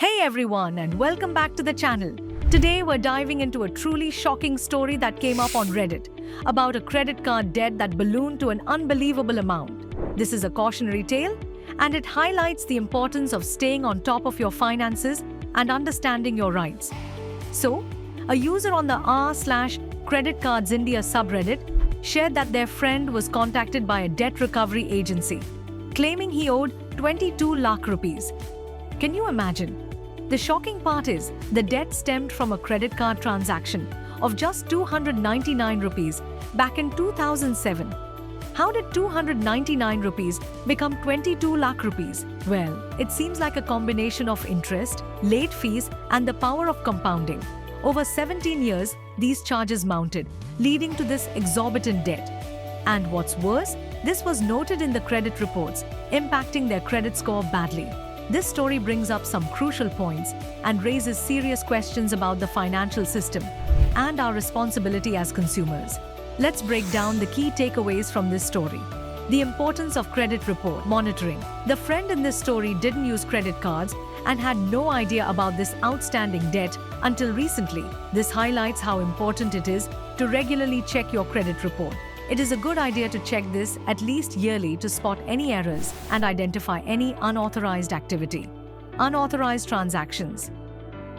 Hey everyone, and welcome back to the channel. Today we're diving into a truly shocking story that came up on Reddit about a credit card debt that ballooned to an unbelievable amount. This is a cautionary tale, and it highlights the importance of staying on top of your finances and understanding your rights. So, a user on the r/Credit Cards India subreddit shared that their friend was contacted by a debt recovery agency, claiming he owed 22 lakh rupees. Can you imagine? The shocking part is, the debt stemmed from a credit card transaction of just 299 rupees back in 2007. How did 299 rupees become 22 lakh rupees? Well, it seems like a combination of interest, late fees, and the power of compounding. Over 17 years, these charges mounted, leading to this exorbitant debt. And what's worse, this was noted in the credit reports, impacting their credit score badly. This story brings up some crucial points and raises serious questions about the financial system and our responsibility as consumers. Let's break down the key takeaways from this story. The importance of credit report monitoring. The friend in this story didn't use credit cards and had no idea about this outstanding debt until recently. This highlights how important it is to regularly check your credit report. It is a good idea to check this at least yearly to spot any errors and identify any unauthorized activity. Unauthorized transactions.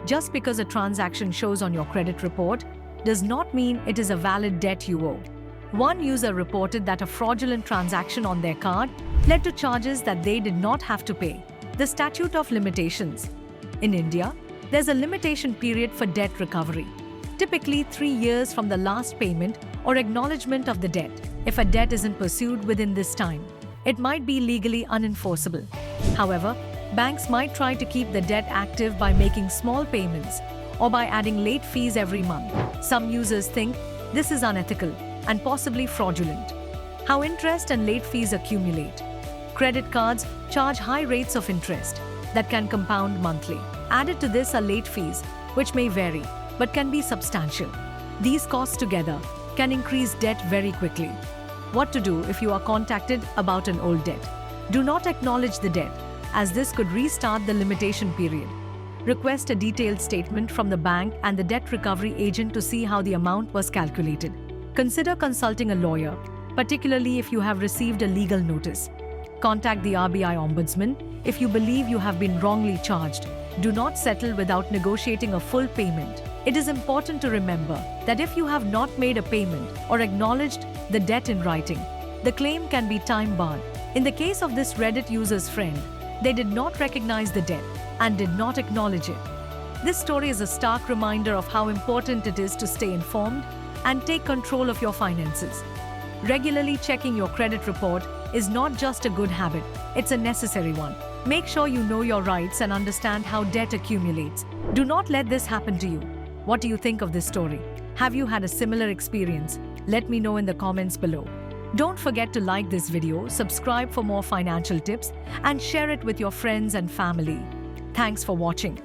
Just because a transaction shows on your credit report does not mean it is a valid debt you owe. One user reported that a fraudulent transaction on their card led to charges that they did not have to pay. The statute of limitations. In India, there's a limitation period for debt recovery, typically 3 years from the last payment or acknowledgement of the debt. If a debt isn't pursued within this time, it might be legally unenforceable. However, banks might try to keep the debt active by making small payments or by adding late fees every month. Some users think this is unethical and possibly fraudulent. How interest and late fees accumulate. Credit cards charge high rates of interest that can compound monthly. Added to this are late fees, which may vary but can be substantial. These costs together can increase debt very quickly. What to do if you are contacted about an old debt? Do not acknowledge the debt, as this could restart the limitation period. Request a detailed statement from the bank and the debt recovery agent to see how the amount was calculated. Consider consulting a lawyer, particularly if you have received a legal notice. Contact the RBI Ombudsman if you believe you have been wrongly charged. Do not settle without negotiating a full payment. It is important to remember that if you have not made a payment or acknowledged the debt in writing, the claim can be time-barred. In the case of this Reddit user's friend, they did not recognize the debt and did not acknowledge it. This story is a stark reminder of how important it is to stay informed and take control of your finances. Regularly checking your credit report is not just a good habit, it's a necessary one. Make sure you know your rights and understand how debt accumulates. Do not let this happen to you. What do you think of this story? Have you had a similar experience? Let me know in the comments below. Don't forget to like this video, subscribe for more financial tips, and share it with your friends and family. Thanks for watching.